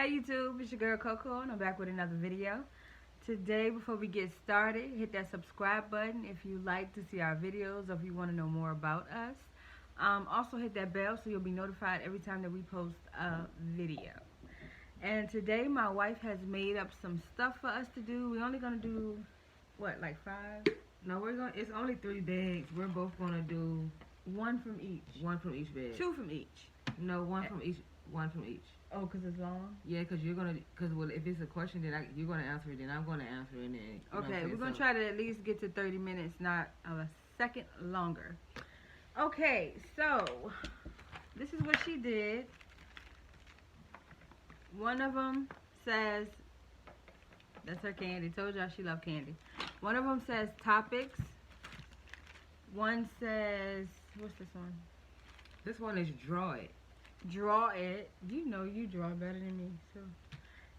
Hey YouTube, it's your girl Coco and I'm back with another video. Today, before we get started, hit that subscribe button if you like to see our videos or if you want to know more about us. Also hit that bell so you'll be notified every time that we post a video. And today my wife has made up some stuff for us to do. We're only going to do, what, like 5? No, it's only 3 bags. We're both gonna do One from each. one from each bag. 2 from each. No, one from each. One from each. Oh, because it's long? Yeah, because well, if it's a question, then you're gonna answer it, then I'm gonna answer it, and then. Okay, we're gonna try to at least get to 30 minutes, not a second longer. Okay, so this is what she did. One of them says, that's her candy. Told y'all she loved candy. One of them says topics. One says, what's this one? This one is draw it. Draw it. You know you draw better than me, so.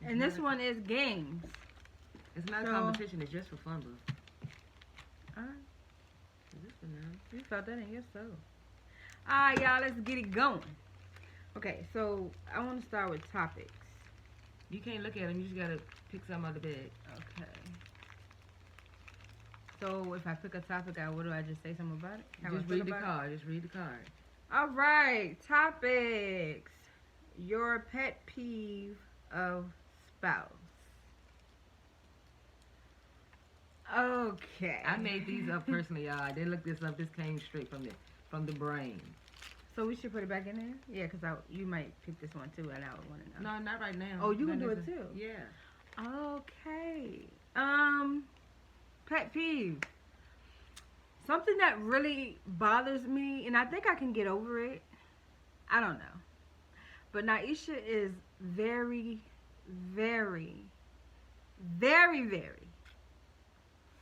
And this one is games. It's not a competition. It's just for fun, bro. Alright. Is this for now? You felt that in your soul. Alright, y'all, let's get it going. Okay, so I want to start with topics. You can't look at them. You just gotta pick something out of the bag. Okay. So if I pick a topic out, what do I just say something about it? Just read the card. Just read the card. All right, topics. Your pet peeve of spouse. Okay. I made these up personally, y'all. I didn't look this up. This came straight from the brain. So we should put it back in there? Yeah, because you might pick this one too, and I would want to know. No, not right now. Oh, you can do it too? Yeah. Okay. Pet peeve. Something that really bothers me, and I think I can get over it. I don't know. But Naisha is very, very, very, very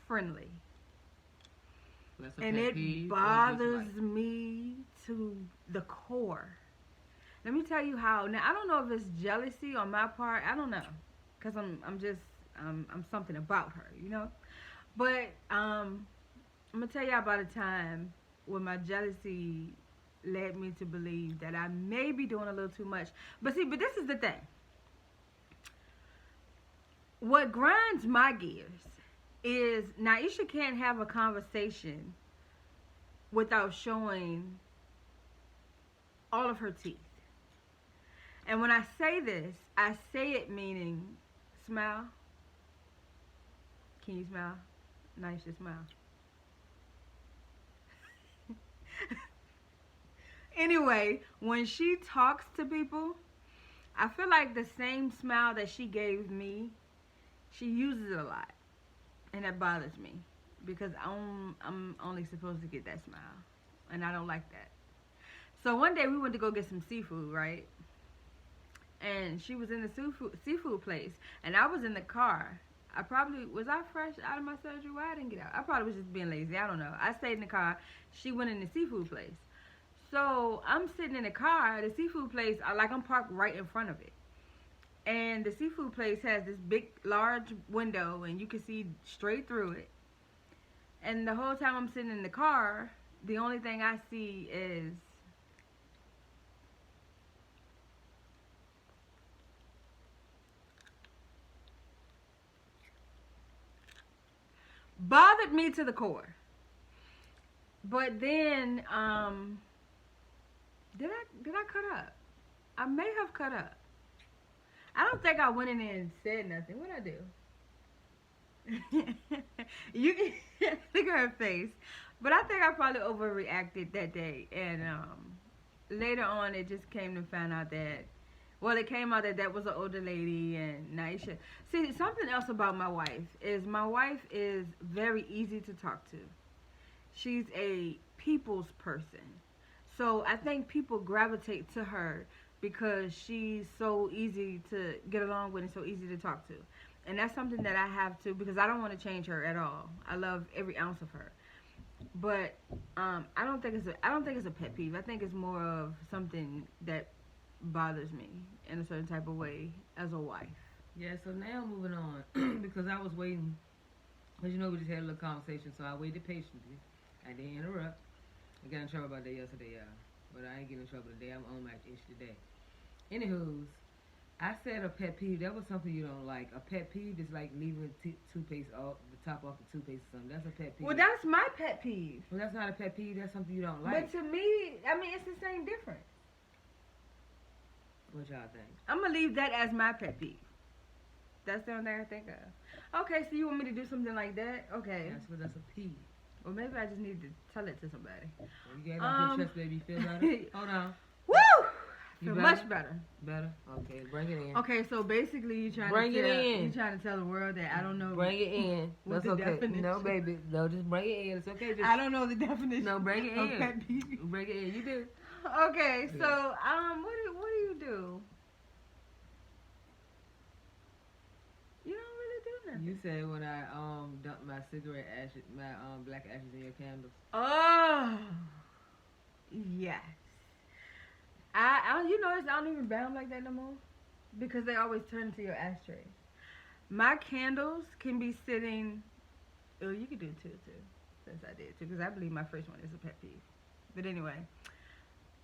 friendly. That's a And pet it peeve bothers me to the core. Let me tell you how. Now, I don't know if it's jealousy on my part. I don't know. Because I'm something about her, you know? But, I'm going to tell y'all about a time when my jealousy led me to believe that I may be doing a little too much. But this is the thing. What grinds my gears is Naisha can't have a conversation without showing all of her teeth. And when I say this, I say it meaning smile. Can you smile? Naisha, smile. Anyway, when she talks to people, I feel like the same smile that she gave me, she uses it a lot. And that bothers me because I'm only supposed to get that smile. And I don't like that. So one day we went to go get some seafood, right? And she was in the seafood place. And I was in the car. Was I fresh out of my surgery? Why I didn't get out? I probably was just being lazy. I don't know. I stayed in the car. She went in the seafood place. So I'm sitting in the car. The seafood place, I'm parked right in front of it. And the seafood place has this big, large window, and you can see straight through it. And the whole time I'm sitting in the car, the only thing I see is bothered me to the core. But then, did I cut up? I may have cut up. I don't think I went in there and said nothing. What'd I do? You can look at her face. But I think I probably overreacted that day. And later on, it just came to find out that, well, it came out that that was an older lady and Naisha. See, something else about my wife is very easy to talk to. She's a people's person. So I think people gravitate to her because she's so easy to get along with and so easy to talk to. And that's something that I have to, because I don't want to change her at all. I love every ounce of her. But I don't think it's a pet peeve. I think it's more of something that bothers me in a certain type of way as a wife. Yeah, so now moving on, because I was waiting, because you know we just had a little conversation, so I waited patiently. I didn't interrupt. I got in trouble about that yesterday, y'all. But I ain't getting in trouble today. I'm on my ish today. Anywho's, I said a pet peeve. That was something you don't like. A pet peeve is like leaving toothpaste off the top off the toothpaste or something. That's a pet peeve. Well, that's my pet peeve. Well, that's not a pet peeve. That's something you don't like. But to me, I mean, it's the same difference. What y'all think? I'm gonna leave that as my pet peeve. That's the only thing I think of. Okay, so you want me to do something like that? Okay. That's a peeve. Well, maybe I just need to tell it to somebody. Well, you got it off your chest, baby. You feel better? Hold on. Woo! You Feel better? much better. Better? Okay, bring it in. Okay, so basically you trying Bring to it tell in. you trying to tell the world that I don't know. Bring it in. What That's the okay. definition? No, baby. No, just bring it in. It's okay. Just I don't know the definition. No, bring it of in. pet peeve. Bring it in. You do. Okay, so what do you do? You don't really do nothing. You said when I dump my cigarette ashes, my black ashes in your candles. Oh, yes. You notice I don't even burn them like that no more because they always turn into your ashtray. My candles can be sitting. Oh, you could do two too, since I did too, because I believe my first one is a pet peeve. But anyway,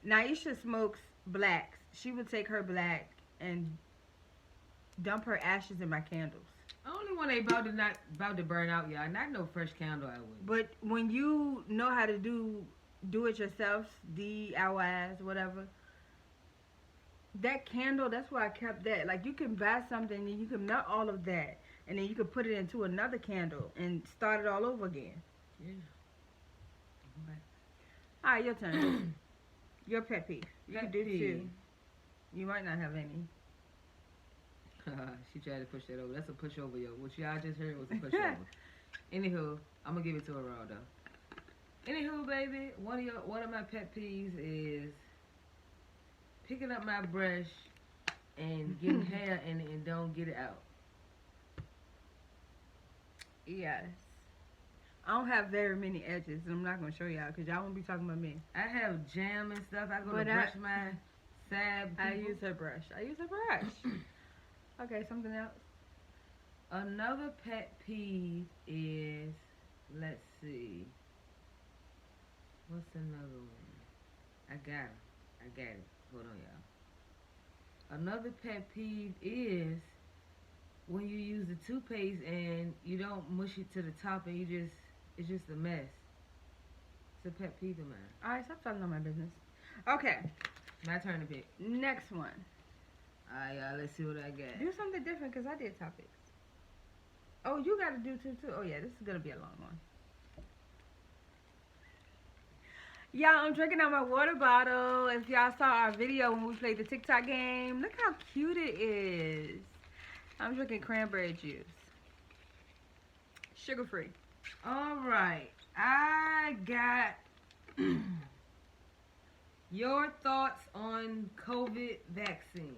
Naisha smokes blacks. She would take her black and dump her ashes in my candles. Only when they about to burn out, y'all. Not no fresh candle I would. But when you know how to do it yourself, DIYs, whatever, that candle, that's why I kept that. Like, you can buy something and you can melt all of that, and then you can put it into another candle and start it all over again. Yeah. Okay. All right, your turn. Your pet peeve. You Pet can do peeve. two. You might not have any. She tried to push that over. That's a pushover, yo. What y'all just heard was a pushover. Anywho, I'm gonna give it to her raw though. Anywho, baby, one of my pet peeves is picking up my brush and getting hair in it and don't get it out. Yes. I don't have very many edges, and I'm not gonna show y'all because y'all won't be talking about me. I have jam and stuff. I go But to brush my sab. I use her brush. Okay, something else. Another pet peeve is, let's see. What's another one? I got it. Hold on, y'all. Another pet peeve is when you use the toothpaste and you don't mush it to the top and it's just a mess. It's a pet peeve of mine. Alright, stop talking on my business. Okay, My turn to pick. next one. Alright, y'all, let's see what I got. Do something different because I did topics. Oh, you got to do two too. Oh yeah, this is gonna be a long one. Y'all, I'm drinking out my water bottle. If y'all saw our video when we played the TikTok game, look how cute it is. I'm drinking cranberry juice. Sugar free. Alright, I got your thoughts on COVID vaccine.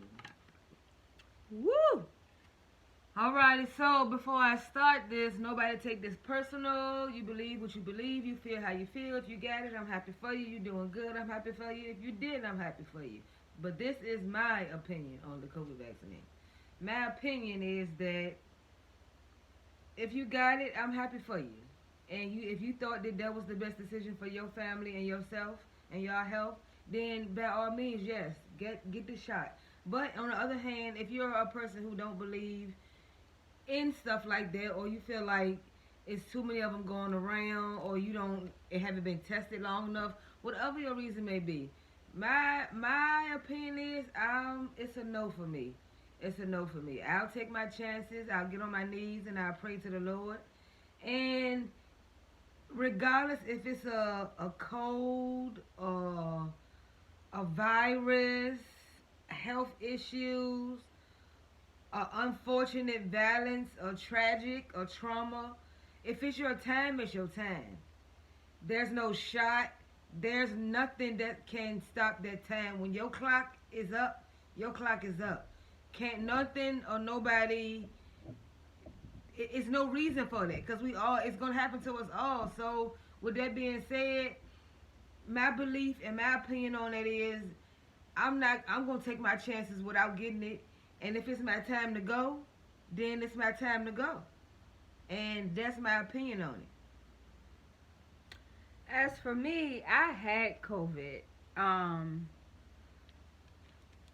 Woo! Alrighty, so before I start this, nobody take this personal. You believe what you believe. You feel how you feel. If you got it, I'm happy for you. You're doing good. I'm happy for you. If you didn't, I'm happy for you. But this is my opinion on the COVID vaccine. My opinion is that if you got it, I'm happy for you. And if you thought that was the best decision for your family and yourself and your health, then by all means, yes, get the shot. But on the other hand, if you're a person who don't believe in stuff like that, or you feel like it's too many of them going around, or it haven't been tested long enough, whatever your reason may be, my opinion is it's a no for me. It's a no for me. I'll take my chances. I'll get on my knees and I'll pray to the Lord. And regardless if it's a cold or a virus, health issues, unfortunate violence, or tragic, or trauma, if it's your time, it's your time. There's no shot. There's nothing that can stop that time. When your clock is up, your clock is up. Can't nothing or nobody. It's no reason for that because it's gonna happen to us all. So with that being said, my belief and my opinion on it is I'm gonna take my chances without getting it. And if it's my time to go, then it's my time to go. And that's my opinion on it. As for me, I had COVID.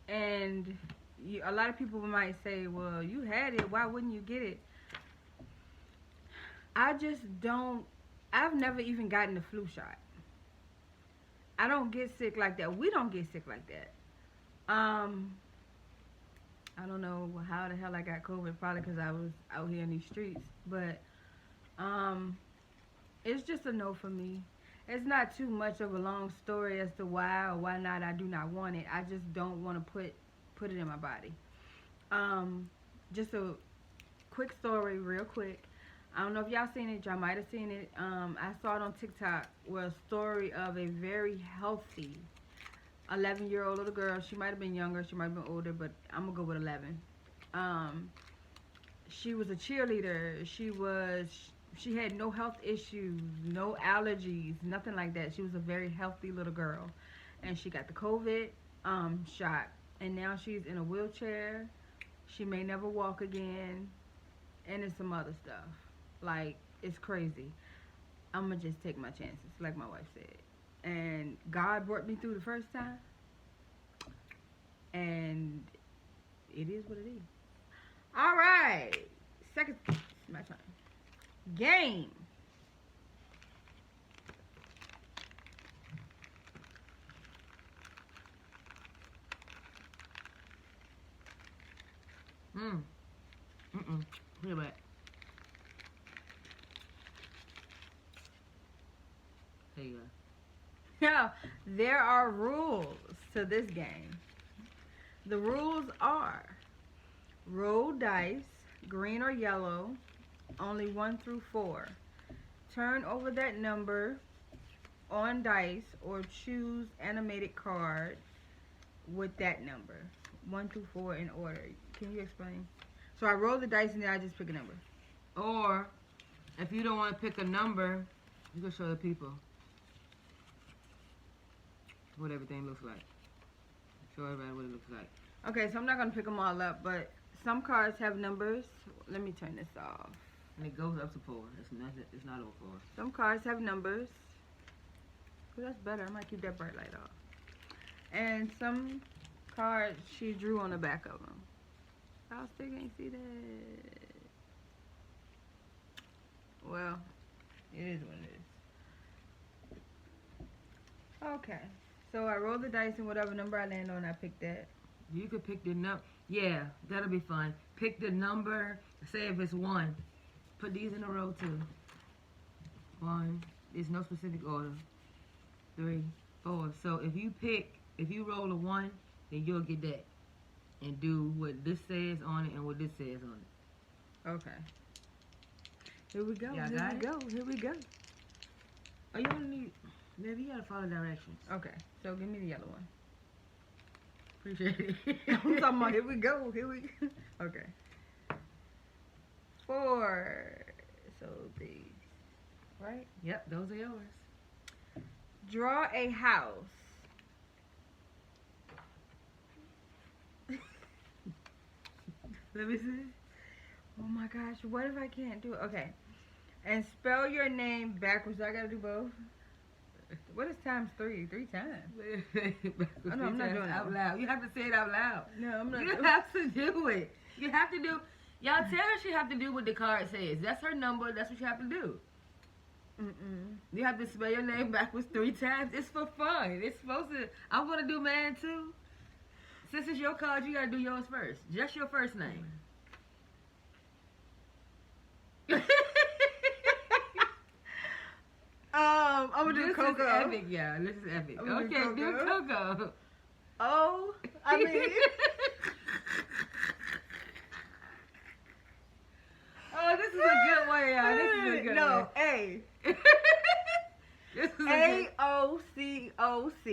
And a lot of people might say, well, you had it. Why wouldn't you get it? I just don't. I've never even gotten the flu shot. I don't get sick like that. We don't get sick like that. Um, I don't know how the hell I got COVID. Probably because I was out here in these streets. But um, it's just a no for me. It's not too much of a long story as to why or why not I do not want it. I just don't want to put it in my body. Just a quick story, real quick. I don't know if y'all seen it. Y'all might have seen it. I saw it on TikTok where a story of a very healthy 11-year-old little girl. She might have been younger. She might have been older, but I'm gonna go with 11. Um, she was a cheerleader. She had no health issues, no allergies, nothing like that. She was a very healthy little girl, and she got the COVID shot, and now she's in a wheelchair. She may never walk again, and it's some other stuff. Like, it's crazy. I'm gonna just take my chances, like my wife said. And God brought me through the first time, and it is what it is. All right, second, my turn. Game. Mm. Mm-mm. Wait a minute. There you go. Now, there are rules to this game. The rules are roll dice, green or yellow, only 1 through 4. Turn over that number on dice or choose animated card with that number. 1 through 4 in order. Can you explain? So I roll the dice and then I just pick a number. Or, if you don't want to pick a number, you can show the people what everything looks like. Show everybody what it looks like. Okay, so I'm not going to pick them all up, but some cards have numbers. Let me turn this off. And it goes up to 4. It's not over 4. Some cards have numbers. Oh, that's better. I might keep that bright light off. And some cards she drew on the back of them. I still can't see that. Well, it is what it is. Okay. So I roll the dice and whatever number I land on, I pick that. You could pick the number. Yeah, that'll be fun. Pick the number. Say if it's 1. Put these in a row too. 1. There's no specific order. 3, 4. So if you roll a 1, then you'll get that. And do what this says on it and what this says on it. Okay. Here we go. Y'all Here got we it? go. Here we go. Oh, you only need. Maybe you gotta follow directions. Okay. So give me the yellow one. Appreciate it. I'm talking about here we go. Here we go. Okay. 4. So these. Right? Yep, those are yours. Draw a house. Let me see. Oh my gosh, what if I can't do it? Okay. And spell your name backwards. I gotta do both. What is times 3? 3 times. Oh, no, I'm not doing it out loud. You have to say it out loud. No, I'm not. You have to do it. You have to do. Y'all tell her she have to do what the card says. That's her number. That's what you have to do. You have to spell your name backwards 3 times. It's for fun. It's supposed to. I'm gonna do mine too. Since it's your card, you gotta do yours first. Just your first name. I'm gonna do This Coco. is epic, yeah. This is epic. I'm gonna Okay, do do Coco. Coco. Oh, I mean. Oh, this is a good one, y'all. This is a good no, one. A. This is A-O-C-O-C.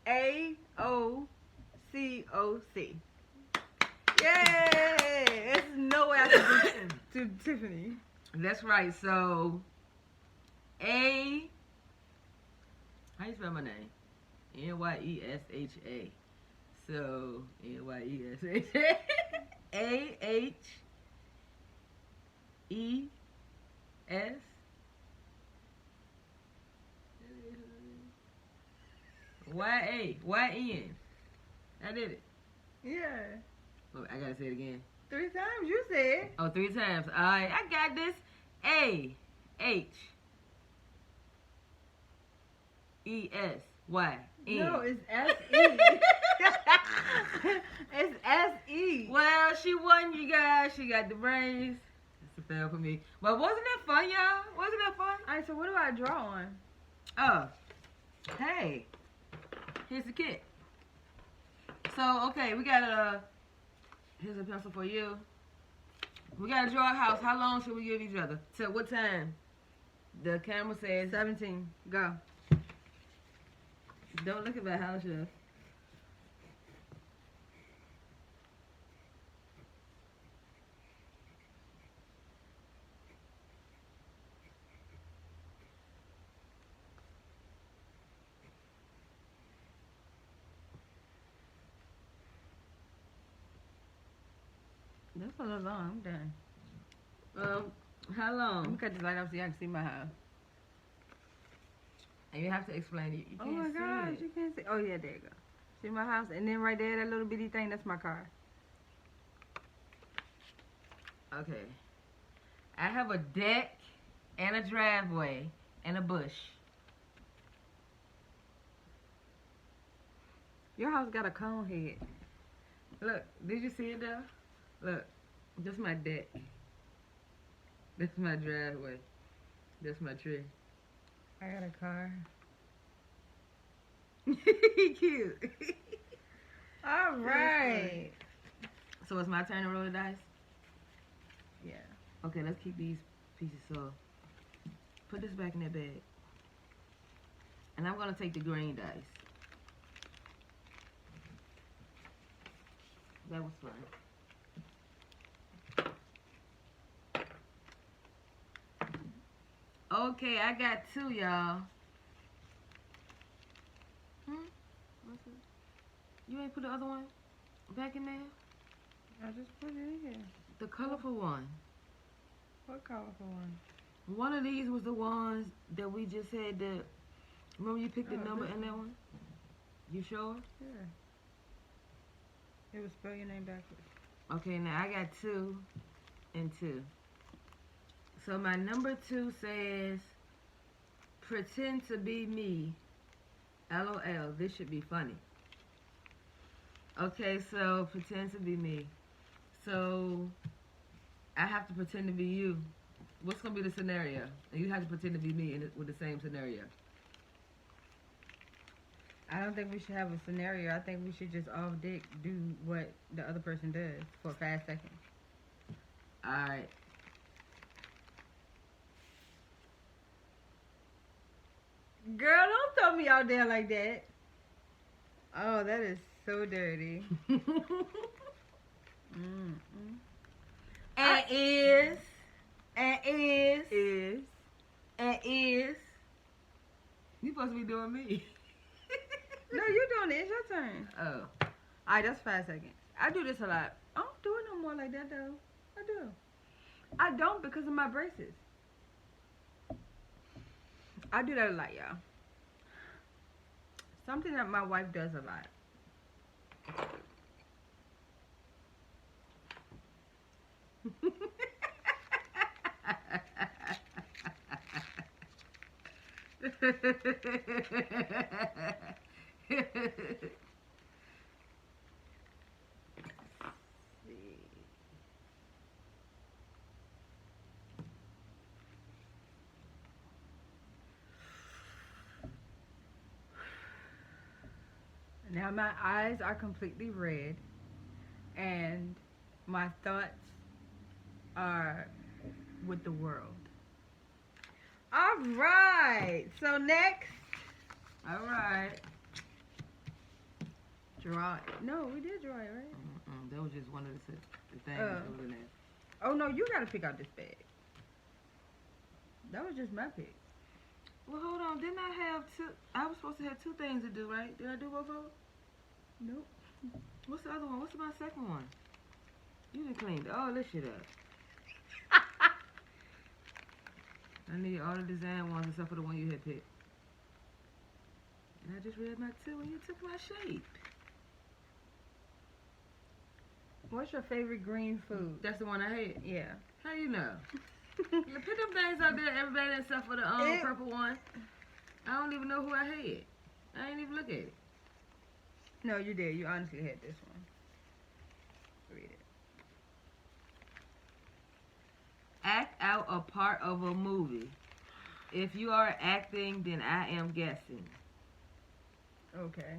A-O-C-O-C. Yay! There's no way I can do to Tiffany. That's right. So, A. How you spell my name? N-Y-E-S-H-A. So, N-Y-E-S-H-A. A-H-E-S. Y-A. Y-N. I did it. Yeah. Oh, I gotta say it again. 3 times you said. Oh, 3 times. All right, I got this. A H E S Y N. No, it's S-E. It's S-E. Well, she won, you guys. She got the brains. It's a fail for me. But wasn't that fun, y'all? Wasn't that fun? Alright, so what do I draw on? Oh, hey, here's the kit. So, okay, we got here's a pencil for you. We got to draw a house. How long should we give each other? Till what time? The camera says 17. Go. don't look at my house, y'all. That's a little long. I'm done. How Let me long? cut this light off so y'all can see my house. And you have to explain it. You Oh can't my see gosh, it. you can't see. Oh yeah, there you go. See my house, and then right there, that little bitty thing, that's my car. Okay. I have a deck and a driveway and a bush. Your house got a cone head. Look, did you see it though? Look, that's my deck. That's my driveway. That's my tree. I got a car. Cute. All right. So it's my turn to roll the dice? Yeah. Okay, let's keep these pieces so. Put this back in that bag. And I'm gonna take the green dice. That was fun. Okay, I got 2, y'all. What's it? You ain't put the other one back in there? I just put it in here. The colorful one. What colorful one? One of these was the ones that we just had the. Remember you picked the Oh, number this in that one? You sure? Yeah. It was spell your name backwards. Okay, now I got 2 and 2. So my number 2 says, pretend to be me. LOL, this should be funny. Okay, so pretend to be me. So I have to pretend to be you. What's going to be the scenario? And you have to pretend to be me with the same scenario. I don't think we should have a scenario. I think we should just off dick do what the other person does for 5 seconds. Alright. Girl, don't throw me out there like that. Oh, that is so dirty. And is. You supposed to be doing me. No, you're doing it. It's your turn. Oh. Alright, that's 5 seconds. I do this a lot. I don't do it no more like that though. I do. I don't because of my braces. I do that a lot, y'all. Something that my wife does a lot. Now my eyes are completely red and my thoughts are with the world. All right. So next, Alright. draw it. No, we did draw it, right? That was just one of the things Oh. that was in there. Oh no, you gotta pick out this bag. That was just my pick. Well, hold on. Didn't I have 2? I was supposed to have 2 things to do, right? Did I do both of them? Nope. What's the other one? What's my second one? You done cleaned all this shit up. I need all the design ones except for the one you had picked. And I just read my 2 and you took my shape. What's your favorite green food? That's the one I had. Yeah. How you know? Put them things out there, everybody except for the purple one. I don't even know who I had. I ain't even look at it. No, you did. You honestly had this one. Read it. Act out a part of a movie. If you are acting, then I am guessing. Okay.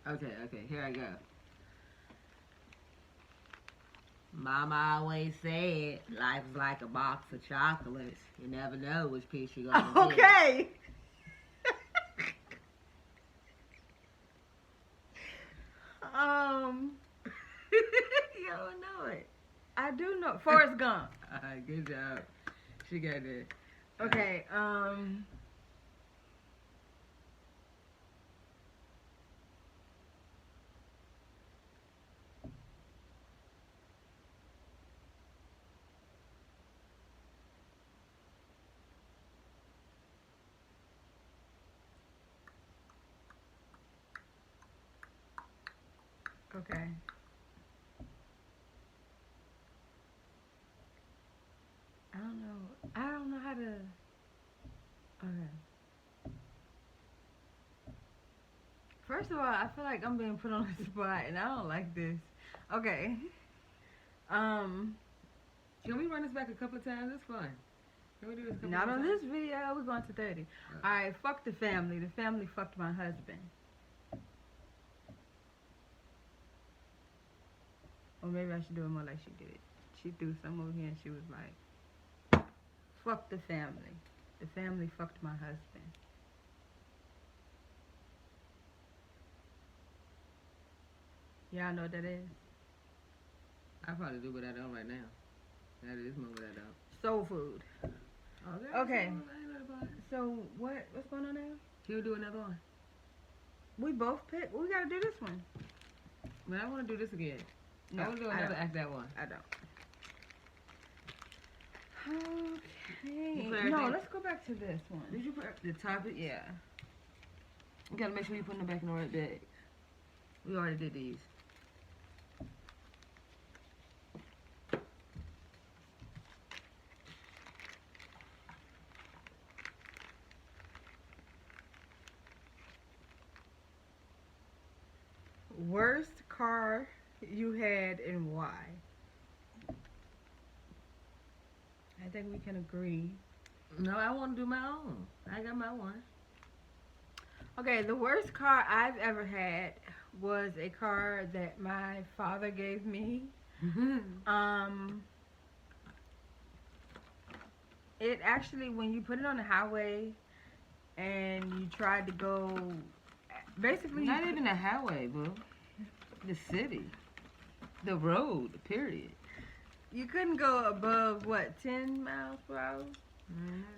Okay, here I go. Mama always said, life is like a box of chocolates. You never know which piece you're going to get. Okay. You don't know it. I do know. Forrest Gump. Alright, good job. She got that. Okay, okay. I don't know how to. Okay. First of all, I feel like I'm being put on the spot, and I don't like this. Okay. Can we run this back a couple of times? It's fun. Can we do this a couple Not of on times? this video. We're going to 30. All right. Fuck the family. The family fucked my husband. Or maybe I should do it more like she did it. She threw some over here and she was like, fuck the family. The family fucked my husband. Y'all know what that is? I probably do, but I don't right now. At this moment, I don't. Soul food. Okay. I ain't know about it. So what's going on now? Can we do another one? We both picked. We gotta do this one. But I want to do this again. No, I want to do I another don't. act that one. I don't. Okay. You put No, everything- let's go back to this one. Did you put the topic? Yeah. You gotta make sure you put them back in the right bag. We already did these. Worst car you had and why? I think we can agree. No, I want to do my own. I got my one. Okay, the worst car I've ever had was a car that my father gave me. It actually, when you put it on the highway and you tried to go, basically, Not even the highway, boo. The city. The road, period. you couldn't go above what, 10 miles per hour?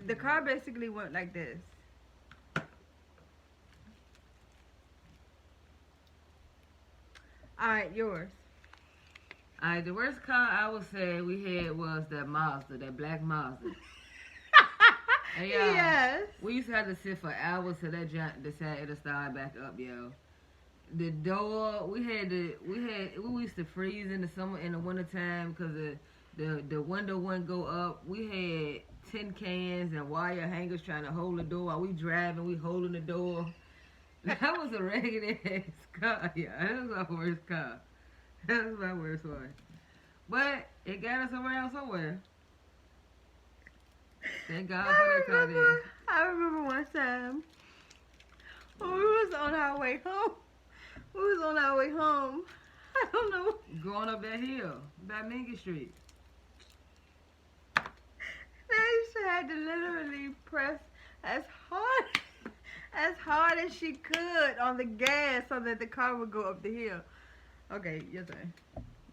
The car basically went like this. All right, yours. Alright, the worst car I would say we had was that Mazda, that black Mazda. Hey, y'all, Yes. we used to have to sit for hours till that junk decided to start back up, yo. The door, we used to freeze in the summer, in the wintertime, because the window wouldn't go up. We had tin cans and wire hangers trying to hold the door while we driving, we holding the door. That was a ragged ass car, yeah. That was my worst car. That was my worst one. But it got us around somewhere. Thank God for that car there. I remember one time when we was on our way home. I don't know. Going up that hill by Mingus Street. They had to literally press as hard as she could on the gas so that the car would go up the hill. Okay, your turn.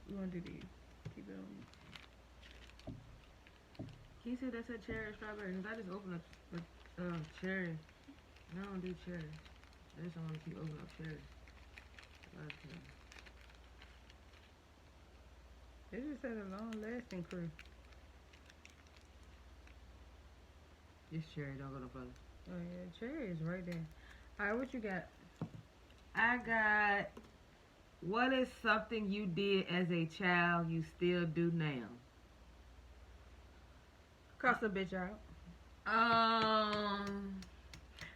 You want to do these? Keep it on. Can you say that's a cherry or strawberry? Because I just opened up cherry. I don't do cherry. I just don't want to keep opening up cherry. Okay. This just said a long-lasting crew. This cherry don't go no further. Oh yeah, cherry is right there. All right, what you got? I got What is something you did as a child you still do now? Cuss a bitch out. Um,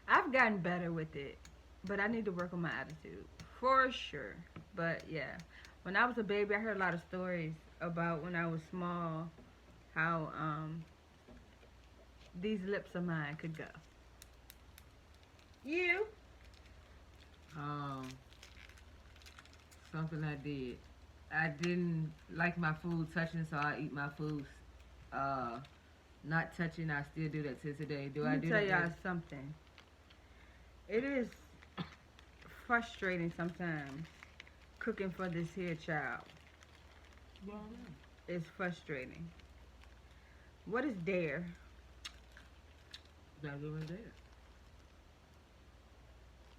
I've gotten better with it, but I need to work on my attitude for sure. But yeah, when I was a baby, I heard a lot of stories about when I was small, how these lips of mine could go. You? um, something I did. I didn't like my food touching, so I eat my food. Uh, Not touching. I still do that to today. Do Let I me do tell that? y'all something. It is frustrating sometimes cooking for this here child. Well, It's frustrating. What is dare? that's what it is.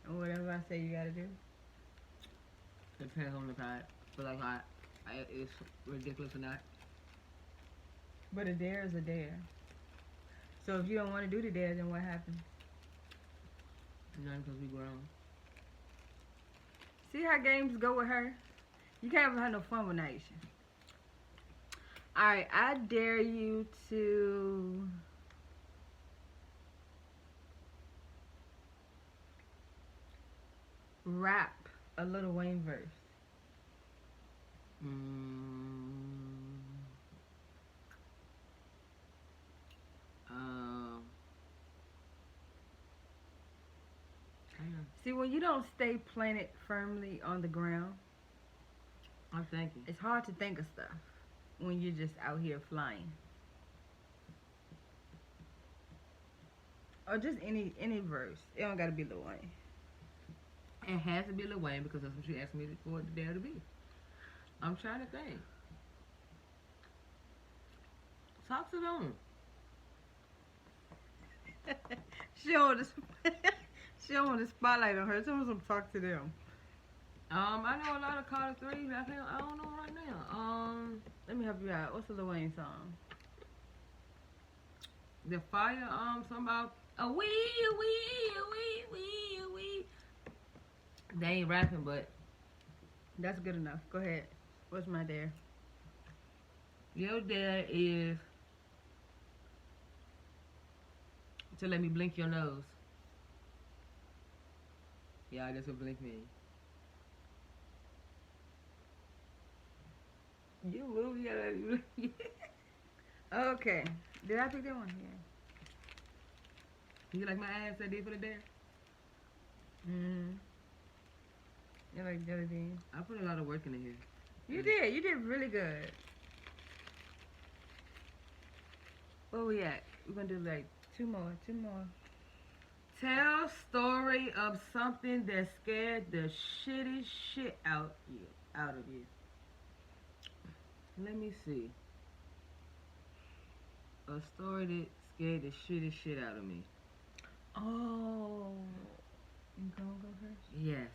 Or whatever I say you gotta do. It depends on the kind. But like, it's ridiculous or not. But a dare is a dare. So if you don't want to do the dare, then what happens? Not because we grown. See how games go with her? You can't have no fun with Naisha. Alright, I dare you to rap a Lil Wayne verse. Mm, um, hang on. See, when you don't stay planted firmly on the ground, I'm thinking. it's hard to think of stuff when you're just out here flying. Or just any verse. It don't gotta be Lil Wayne. It has to be Lil Wayne because that's what you asked me for it dare to be. I'm trying to think. Talk to them. she don't want to she don't want the spotlight on her. Someone some talk to them. I know a lot of Carter 3, but I don't know right now. Let me help you out. What's the Lil Wayne song? The fire, something about a wee, wee, wee, wee, wee. They ain't rapping, but That's good enough. Go ahead. What's my dare? your dare is to let me blink your nose. Yeah, that's what blink means. You move, you gotta move. Okay. Did I pick that one? Yeah. You like my ass I did for the dare? Mm-hmm. You like jelly beans? I put a lot of work into here. You did. You did really good. Where we at? We're gonna do like two more. Two more. Tell story of something that scared the shitty shit out of you. Let me see. A story that scared the shitty shit out of me. Oh. You gonna go first? Yes.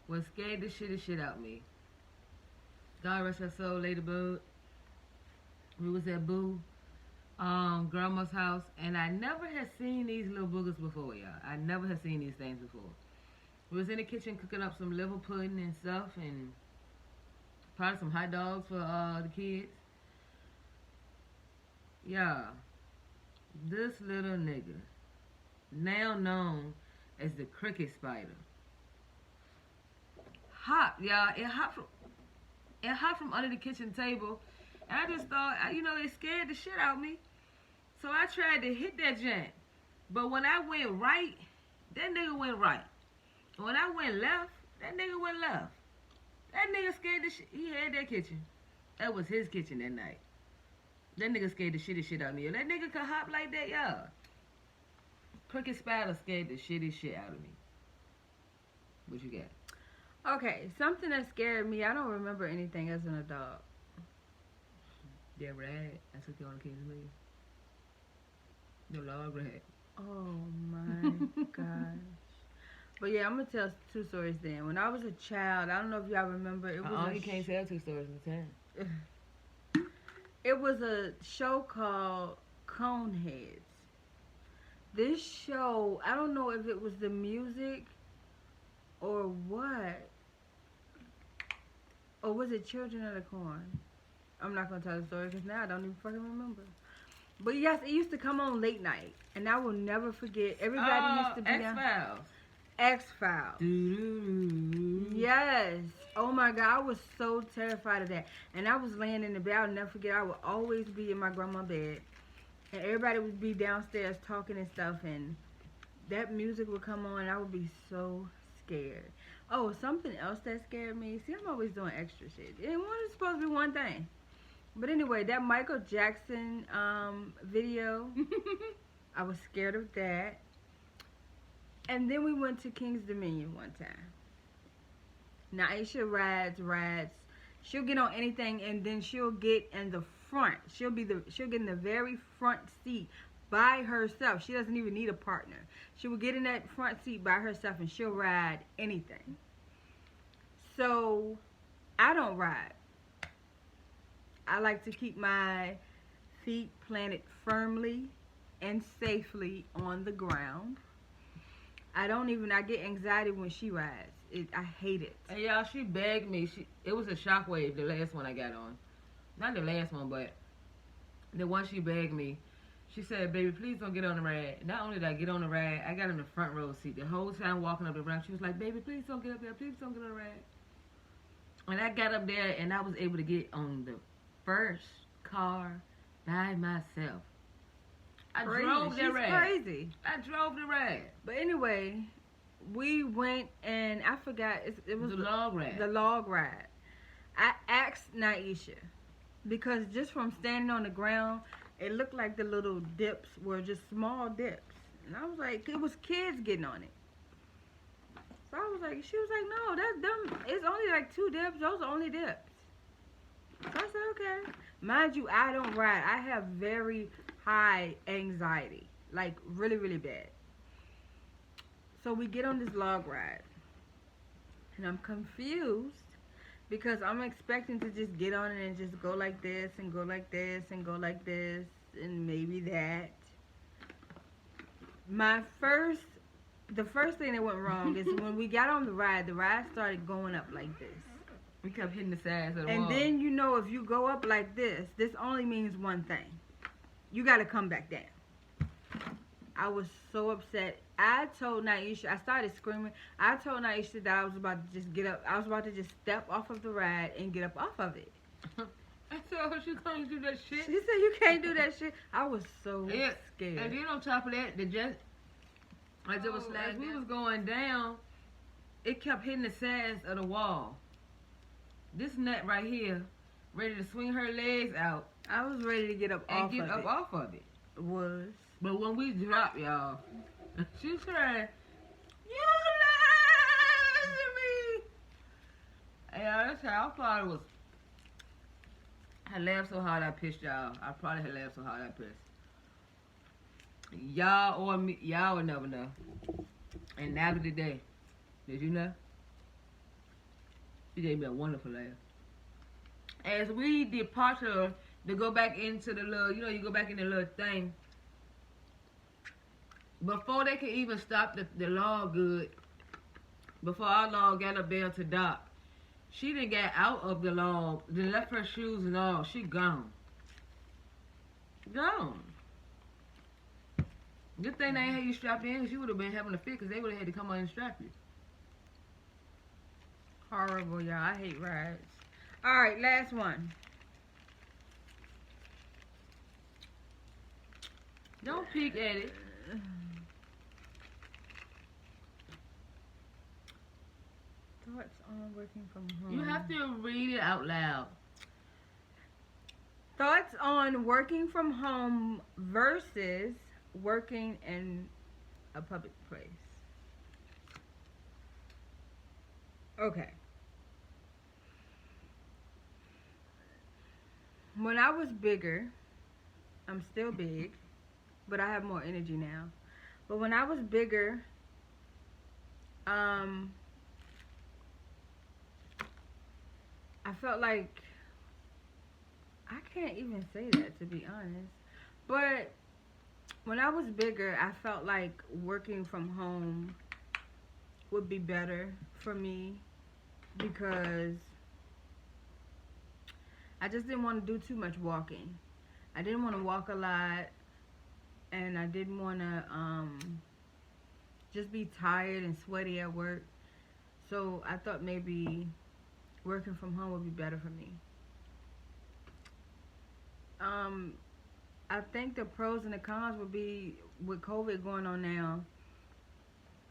What scared the shitty shit out of me. God rest her soul, Lady Bud. We was at Boo, grandma's house, and I never had seen these little boogers before, y'all. I never had seen these things before. We was in the kitchen cooking up some liver pudding and stuff, and probably some hot dogs for the kids. Yeah, this little nigga, now known as the cricket spider, hop, y'all. It hopped from under the kitchen table, and I just thought, they scared the shit out of me. So I tried to hit that joint, but when I went right, that nigga went right. When I went left, that nigga went left. That nigga scared the shit. He had that kitchen. That was his kitchen that night. That nigga scared the shitty shit out of me. If that nigga could hop like that, y'all. Cricket spider scared the shitty shit out of me. What you got? Okay, something that scared me. I don't remember anything as an adult. That rat. That's what you on the kids leave. The log rat. Oh my gosh. But yeah, I'm gonna tell two stories then. When I was a child, I don't know if y'all remember. It was You can't tell two stories at a time. It was a show called Coneheads. This show, I don't know if it was the music or what, Or was it Children of the Corn? I'm not gonna tell the story because now I don't even fucking remember. But yes, it used to come on late night, and I will never forget. Everybody used to be X down. Files. X Files. Yes. Oh my God, I was so terrified of that. And I was laying in the bed. I'll never forget. I would always be in my grandma's bed, and everybody would be downstairs talking and stuff, and that music would come on, and I would be so scared. Oh, something else that scared me. See, I'm always doing extra shit. It wasn't supposed to be one thing. But anyway, that Michael Jackson video, I was scared of that. And then we went to King's Dominion one time. Now Aisha rides. She'll get on anything, and then she'll get in the front. She'll get in the very front seat by herself. She doesn't even need a partner. She will get in that front seat by herself, and she'll ride anything. So I don't ride. I like to keep my feet planted firmly and safely on the ground. I get anxiety when she rides. I hate it. And y'all, she begged me. It was a Shockwave, the last one I got on. Not the last one, but the one she begged me. She said, baby, please don't get on the ride. Not only did I get on the ride, I got in the front row seat. The whole time walking up the ramp, she was like, baby, please don't get up there. Please don't get on the ride. And I got up there, and I was able to get on the first car by myself. I drove the ride. Crazy. I drove the ride. But anyway, we went, and I forgot, it was the log ride. The log ride. I asked Naisha, because just from standing on the ground, it looked like the little dips were just small dips. And I was like, it was kids getting on it. So I was like, she was like, no, that's them. It's only like 2 dips. Those are only dips. So I said, okay. Mind you, I don't ride. I have very high anxiety. Like, really, really bad. So we get on this log ride. And I'm confused because I'm expecting to just get on it and just go like this and go like this and go like this and maybe that. The first thing that went wrong is when we got on the ride started going up like this. We kept hitting the sides of the and wall. then, if you go up like this only means one thing. You got to come back down. I was so upset. I told Naisha, I started screaming. I told Naisha that I was about to just get up. I was about to just step off of the ride and get up off of it. I told her she couldn't do that shit. She said, you can't do that shit. I was so scared. And then on top of that, as we was going down, it kept hitting the sides of the wall. This nut right here, ready to swing her legs out. I was ready to get up off of it. Was. But when we dropped, y'all, she said, you lied to me. And that's how I thought it was. I laughed so hard I pissed, y'all. I probably had laughed so hard I pissed. Y'all or me, y'all would never know. And now to the day, did you know? She gave me a wonderful laugh. As we departed to go back into the little, you go back in the little thing. Before they could even stop the log good, before our log got up there to dock, she done got out of the log, they left her shoes and all. She gone. Gone. Good thing they ain't had you strapped in, because you would have been having a fit, because they would have had to come on and strap you. Horrible, y'all. I hate rides. Alright, last one. Don't peek at it. Thoughts on working from home. You have to read it out loud. Thoughts on working from home versus working in a public place. Okay. When I was bigger, I'm still big, but I have more energy now. But when I was bigger, I felt like, I can't even say that, to be honest. But when I was bigger, I felt like working from home would be better for me because I just didn't want to do too much walking. I didn't want to walk a lot, and I didn't want to just be tired and sweaty at work. So I thought maybe working from home would be better for me. Um, I think the pros and the cons would be with COVID going on now.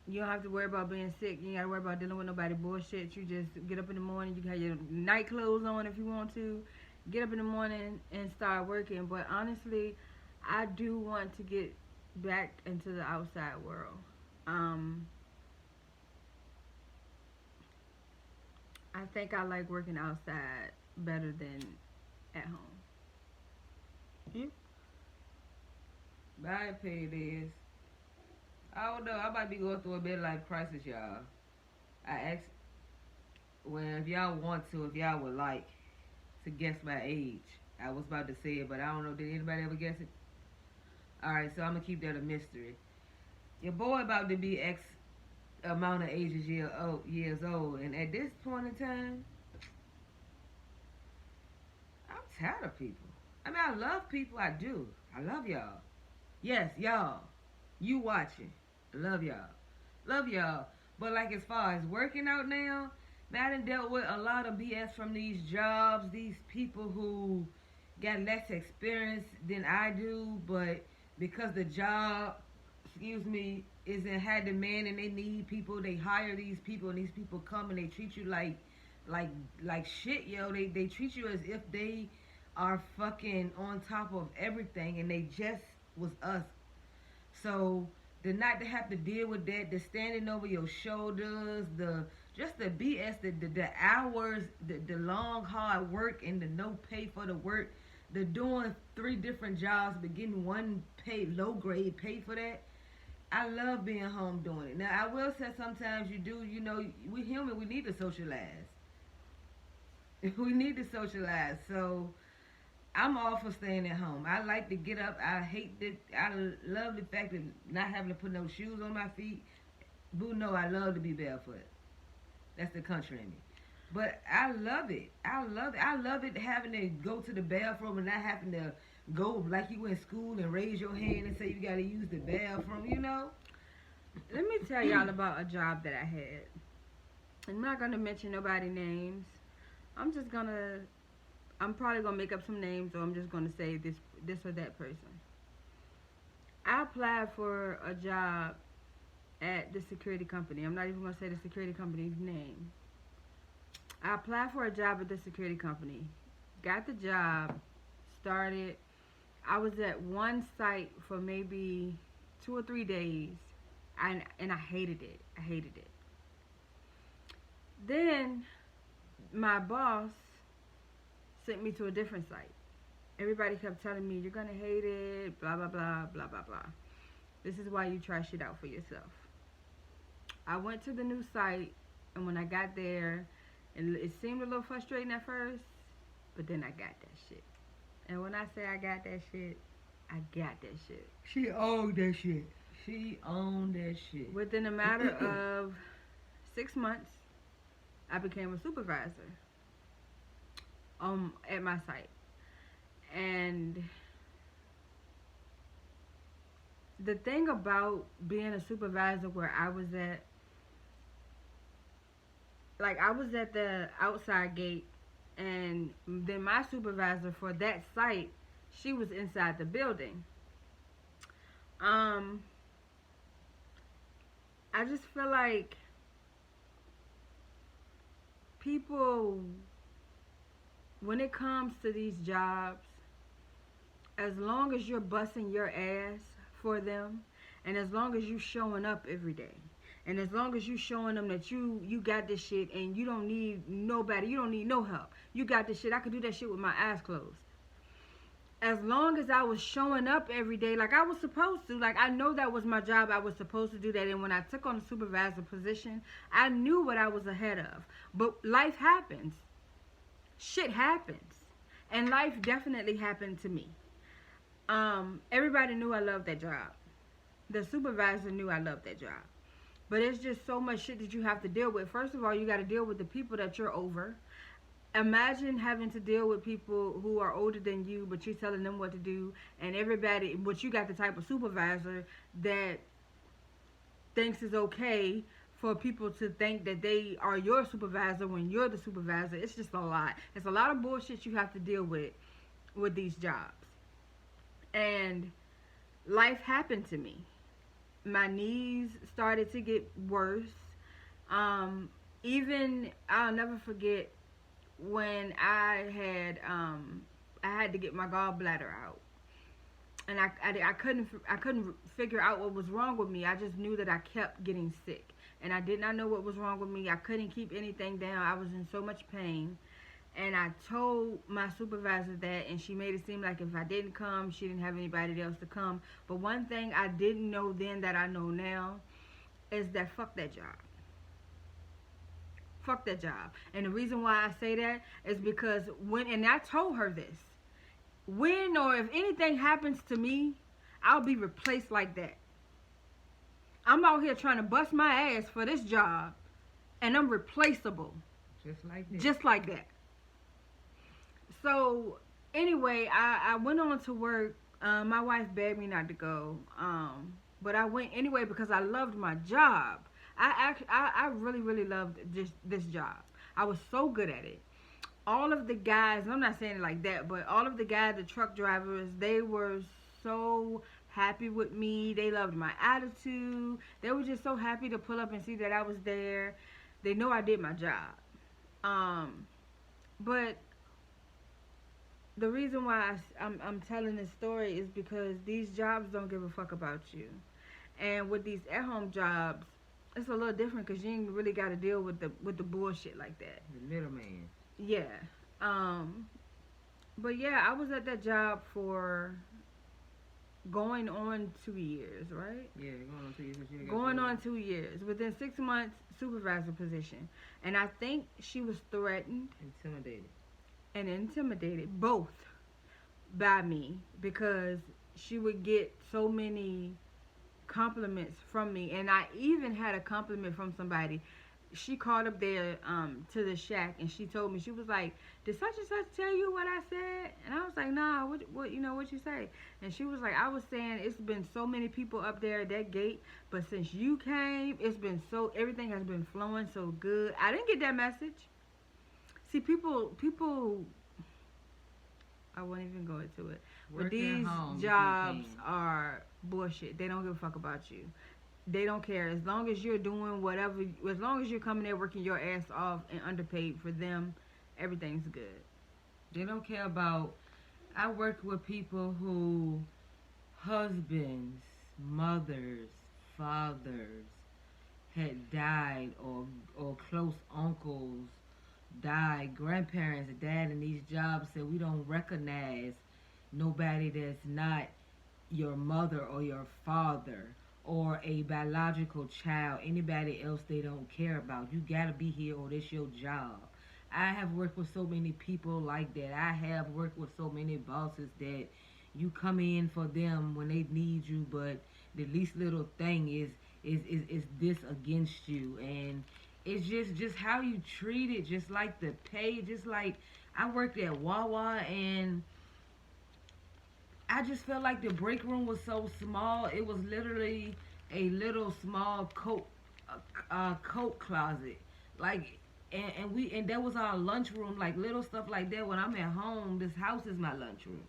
You don't have to worry about being sick. You ain't got to worry about dealing with nobody bullshit. You just get up in the morning. You can have your night clothes on if you want to. Get up in the morning and start working. But honestly, I do want to get back into the outside world. Um, I think I like working outside better than at home. Hmm? My opinion is, I don't know. I might be going through a midlife crisis, y'all. I asked, well, if y'all want to, if y'all would like to guess my age. I was about to say it, but I don't know. Did anybody ever guess it? All right, so I'm gonna keep that a mystery. Your boy about to be X amount of years old, and at this point in time, I'm tired of people. I mean, I love people. I do. I love y'all. Yes, y'all. You watching. I love y'all. Love y'all. But like as far as working out now, man, I done dealt with a lot of BS from these jobs, these people who got less experience than I do, but because the job, excuse me, is in high demand and they need people, they hire these people and these people come and they treat you like like shit, yo. They treat you as if they are fucking on top of everything and they just was us. So the not to have to deal with that, the standing over your shoulders, the just the BS, the hours, the long hard work and the no pay for the work, the doing 3 different jobs but getting one pay low grade pay for that. I love being home doing it. Now I will say sometimes you do, you know, we human, we need to socialize. We need to socialize. So I'm all for staying at home. I like to get up. I hate that. I love the fact of not having to put no shoes on my feet. Boo, no, I love to be barefoot. That's the country in me. But I love it. I love it. I love it having to go to the bathroom and not having to go like you in school and raise your hand and say you got to use the bathroom, you know? Let me tell y'all about a job that I had. I'm not gonna mention nobody names. I'm just gonna. I'm probably gonna make up some names, or I'm just gonna say this or that person. I applied for a job at the security company. I'm not even gonna say the security company's name. I applied for a job at the security company. Got the job. Started. I was at one site for maybe 2 or 3 days, and I hated it. I hated it. Then my boss sent me to a different site. Everybody kept telling me, you're gonna hate it, blah blah blah blah blah blah. This is why you try shit out for yourself. I went to the new site, and when I got there, it seemed a little frustrating at first, but then I got that shit. And when I say I got that shit, I got that shit. She owned that shit. She owned that shit. Within a matter of 6 months, I became a supervisor at my site. And the thing about being a supervisor where I was at, like I was at the outside gate, and then my supervisor for that site, she was inside the building. I just feel like people, when it comes to these jobs, as long as you're busting your ass for them, and as long as you showing up every day, and as long as you showing them that you got this shit and you don't need nobody, you don't need no help, you got this shit, I could do that shit with my eyes closed. As long as I was showing up every day like I was supposed to, like I know that was my job, I was supposed to do that. And when I took on the supervisor position, I knew what I was ahead of. But life happens. Shit happens. And life definitely happened to me. Everybody knew I loved that job. The supervisor knew I loved that job. But it's just so much shit that you have to deal with. First of all, you got to deal with the people that you're over. Imagine having to deal with people who are older than you, but you're telling them what to do, and everybody, but you got the type of supervisor that thinks it's okay for people to think that they are your supervisor when you're the supervisor. It's just a lot. It's a lot of bullshit you have to deal with these jobs. And life happened to me. My knees started to get worse. Um, Even I'll never forget when I had to get my gallbladder out, and I couldn't figure out what was wrong with me. I just knew that I kept getting sick, and I did not know what was wrong with me. I couldn't keep anything down. I was in so much pain, and I told my supervisor that, and she made it seem like if I didn't come, she didn't have anybody else to come. But one thing I didn't know then that I know now is that fuck that job. Fuck that job. And the reason why I say that is because and I told her this, when or if anything happens to me, I'll be replaced like that. I'm out here trying to bust my ass for this job, and I'm replaceable. Just like that. Just like that. So, anyway, I went on to work. My wife begged me not to go. But I went anyway because I loved my job. I really, really loved this job. I was so good at it. All of the guys, and I'm not saying it like that, but all of the guys, the truck drivers, they were so happy with me. They loved my attitude. They were just so happy to pull up and see that I was there. They know I did my job. But the reason why I'm telling this story is because these jobs don't give a fuck about you. And with these at-home jobs, it's a little different because you ain't really got to deal with the bullshit like that. The middleman. Yeah. But yeah, I was at that job for going on 2 years, right? Yeah, going on 2 years. Going on 2 years. Within 6 months, supervisor position. And I think she was threatened and intimidated, both, by me, because she would get so many compliments from me. And I even had a compliment from somebody. She called up there to the shack, and she told me, she was like, did such and such tell you what I said? And I was like, nah, what you say? And she was like, I was saying it's been so many people up there at that gate, but since you came, everything has been flowing so good. I didn't get that message. See, people, I won't even go into it. But these jobs are bullshit. They don't give a fuck about you. They don't care. As long as you're doing whatever, as long as you're coming there working your ass off and underpaid for them, everything's good. They don't care about. I worked with people who husbands, mothers, fathers had died, or close uncles died, grandparents died in these jobs. Said we don't recognize nobody that's not your mother or your father or a biological child, anybody else they don't care about. You gotta be here or this your job. I have worked with so many people like that. I have worked with so many bosses that you come in for them when they need you, but the least little thing is this against you. And it's just how you treat it, just like the pay, just like I worked at Wawa, and I just felt like the break room was so small. It was literally a little small coat closet. Like, and that was our lunchroom, like little stuff like that. When I'm at home, this house is my lunchroom.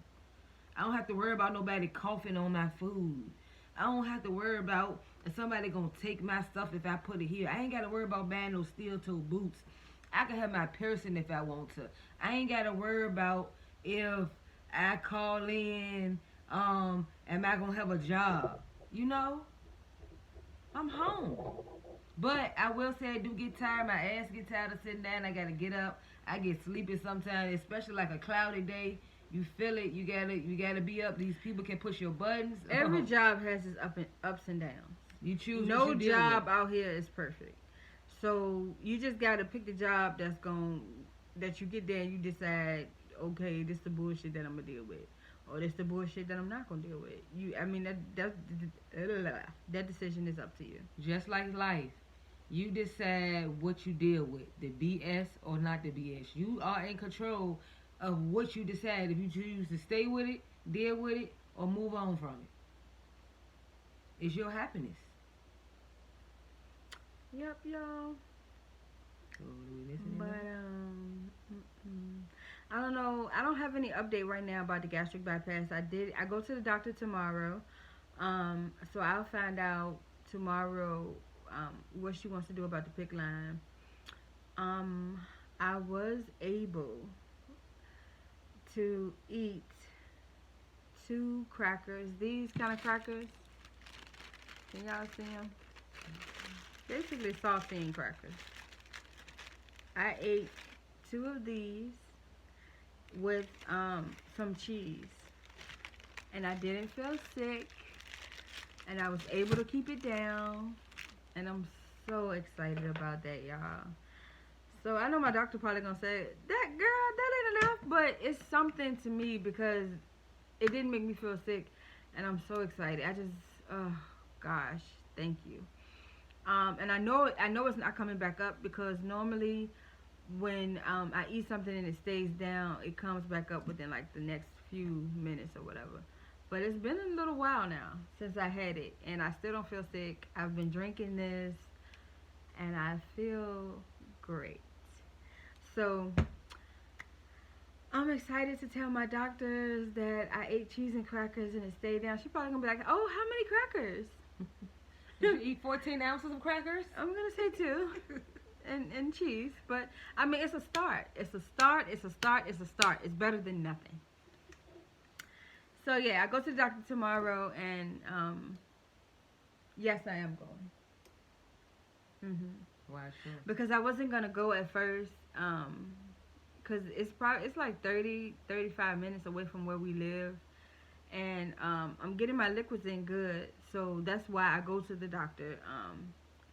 I don't have to worry about nobody coughing on my food. I don't have to worry about if somebody gonna take my stuff if I put it here. I ain't gotta worry about buying no steel toe boots. I can have my piercing if I want to. I ain't gotta worry about if I call in, am I gonna have a job? You know? I'm home. But I will say I do get tired. My ass get tired of sitting down. I gotta get up. I get sleepy sometimes, especially like a cloudy day. You feel it. You gotta be up. These people can push your buttons. Every job has its ups and downs. You choose. No job out here is perfect. So you just gotta pick the job that you get there and you decide, okay, this is the bullshit that I'm gonna deal with, or this is the bullshit that I'm not gonna deal with. That decision is up to you. Just like life. You decide what you deal with, the BS or not the BS. You are in control of what you decide. If you choose to stay with it, deal with it, or move on from it, it's your happiness. Yep, y'all. So, do we listen But enough? I don't know. I don't have any update right now about the gastric bypass. I go to the doctor tomorrow. So I'll find out tomorrow what she wants to do about the PIC line. Um, I was able to eat two crackers. These kind of crackers. Can y'all see them? Basically saltine crackers. I ate two of these with some cheese, and I didn't feel sick, and I was able to keep it down, and I'm so excited about that, y'all. So I know my doctor probably gonna say, that girl, that ain't enough, but it's something to me because it didn't make me feel sick, and I'm so excited. Oh gosh, thank you. And I know it's not coming back up because normally when I eat something and it stays down, it comes back up within like the next few minutes or whatever. But it's been a little while now since I had it, and I still don't feel sick. I've been drinking this, and I feel great. So I'm excited to tell my doctors that I ate cheese and crackers and it stayed down. She's probably gonna be like, "Oh, how many crackers?" Did you eat 14 ounces of crackers? I'm gonna say two. And cheese, but I mean it's a start. It's a start. It's a start. It's a start. It's better than nothing. So yeah, I go to the doctor tomorrow, and yes, I am going. Why sure? Because I wasn't gonna go at first, because it's like 30-35 minutes away from where we live, and I'm getting my liquids in good, so that's why I go to the doctor.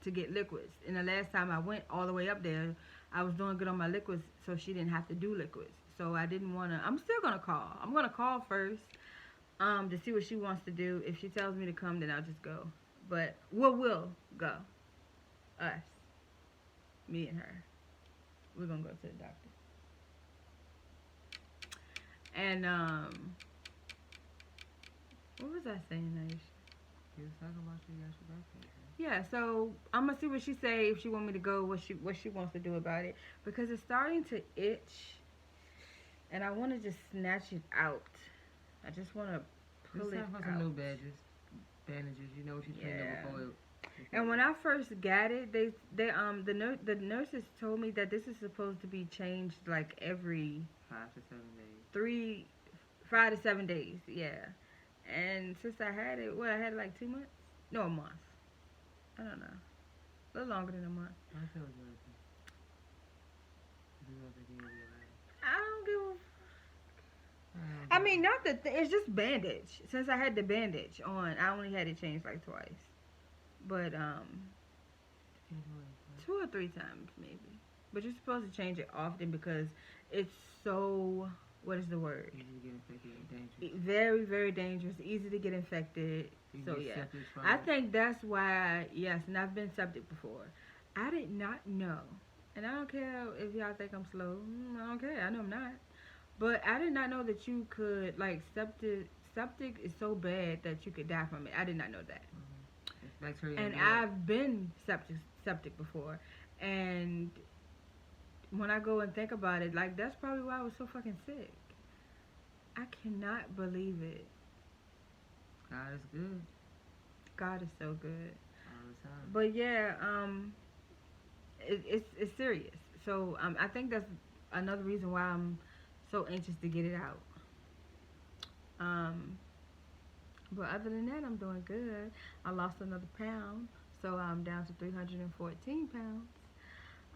To get liquids. And the last time I went all the way up there, I was doing good on my liquids, so she didn't have to do liquids. So I didn't want to. I'm still gonna call. I'm gonna call first, to see what she wants to do. If she tells me to come, then I'll just go. But we'll go. Us, me and her. We're gonna go to the doctor. And what was I saying, Aisha? You was talking about your gastric bypass. Yeah, so I'm gonna see what she say, if she want me to go, what she wants to do about it, because it's starting to itch, and I want to just snatch it out. I just want to pull It's it time for out. some new bandages. You know what you trained Yeah. up before. And when I first got it, the nurses told me that this is supposed to be changed like every 5 to 7 days. 5 to 7 days. Yeah. And since I had it, I had it like 2 months? No, a month. I don't know. A little longer than a month. I told you everything. You know the beginning of your life. I don't give a. I mean, not the. It's just bandage. Since I had the bandage on, I only had it changed like twice. But 2 or 3 times maybe. But you're supposed to change it often because it's so. What is the word? Easy to get infected and dangerous. Very, very dangerous. Easy to get infected. You So get yeah, septic from I it. think that's why. Yes, and I've been septic before. I did not know, and I don't care if y'all think I'm slow. I don't care. I know I'm not. But I did not know that you could like septic. Septic is so bad that you could die from it. I did not know that. It's bacteria. And in blood. I've been septic before, and when I go and think about it, like that's probably why I was so fucking sick. I cannot believe it. God is good God is so good. all the time. But yeah, it's serious. So I think that's another reason why I'm so anxious to get it out. But other than that, I'm doing good. I lost another pound, so I'm down to 314 pounds.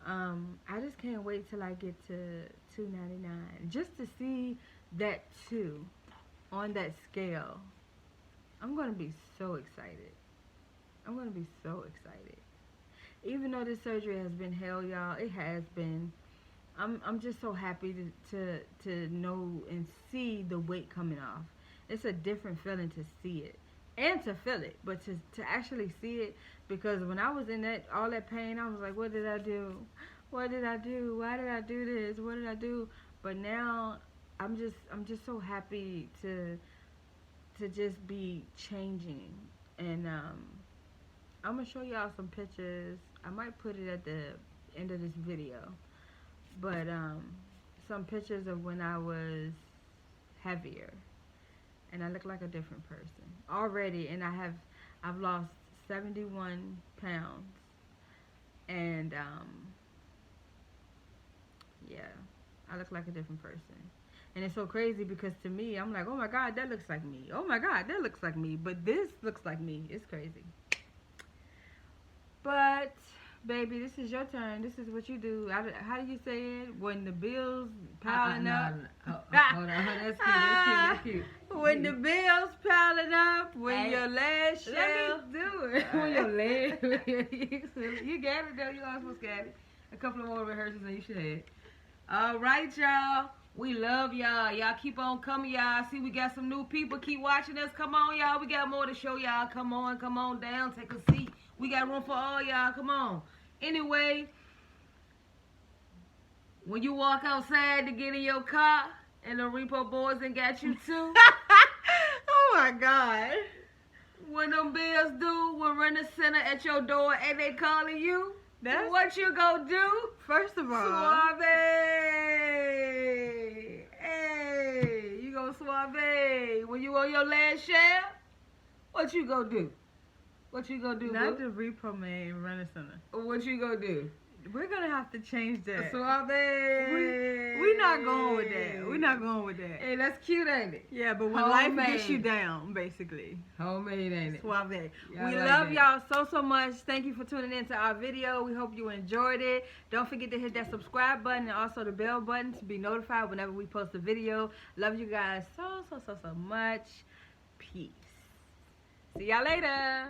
I just can't wait till I get to 299 just to see that 2 on that scale. I'm gonna be so excited. I'm gonna be so excited. Even though this surgery has been hell, y'all, it has been. I'm just so happy to know and see the weight coming off. It's a different feeling to see it and to feel it, but to actually see it, because when I was in that all that pain, I was like, what did I do? What did I do? Why did I do this? What did I do? But now I'm just so happy to just be changing. And I'm gonna show y'all some pictures. I might put it at the end of this video, but some pictures of when I was heavier, and I look like a different person already. And I've lost 71 pounds, and yeah, I look like a different person. And it's so crazy because to me, I'm like, oh my God, that looks like me. Oh my God, that looks like me. But this looks like me. It's crazy. But, baby, this is your turn. This is what you do. How do you say it? When the bills piling up. No. Hold on. That's cute. That's cute. When the bills piling up. When your legs shell. Let me do it. When your legs. You got it, though. You almost got it. A couple of more rehearsals and you should have. All right, y'all. We love y'all. Y'all keep on coming, y'all. See, we got some new people. Keep watching us. Come on, y'all. We got more to show y'all. Come on down. Take a seat. We got room for all y'all. Come on. Anyway, when you walk outside to get in your car and the repo boys and got you too. Oh my God. When them bills do, we're in the center at your door and they calling you. That's what you gonna do? First of all, Suave. Hey, you go suave. When you on your last share, what you gonna do? What you gonna do, not boo? the repo man running center. What you gonna do? We're gonna have to change that. Suave. We're not going with that. We're not going with that. Hey, that's cute, ain't it? Yeah, but when Homemade. life gets you down, basically. Homemade, ain't it? Suave. Yeah, We like love that. y'all so much. Thank you for tuning in to our video. We hope you enjoyed it. Don't forget to hit that subscribe button and also the bell button to be notified whenever we post a video. Love you guys so much. Peace. See y'all later.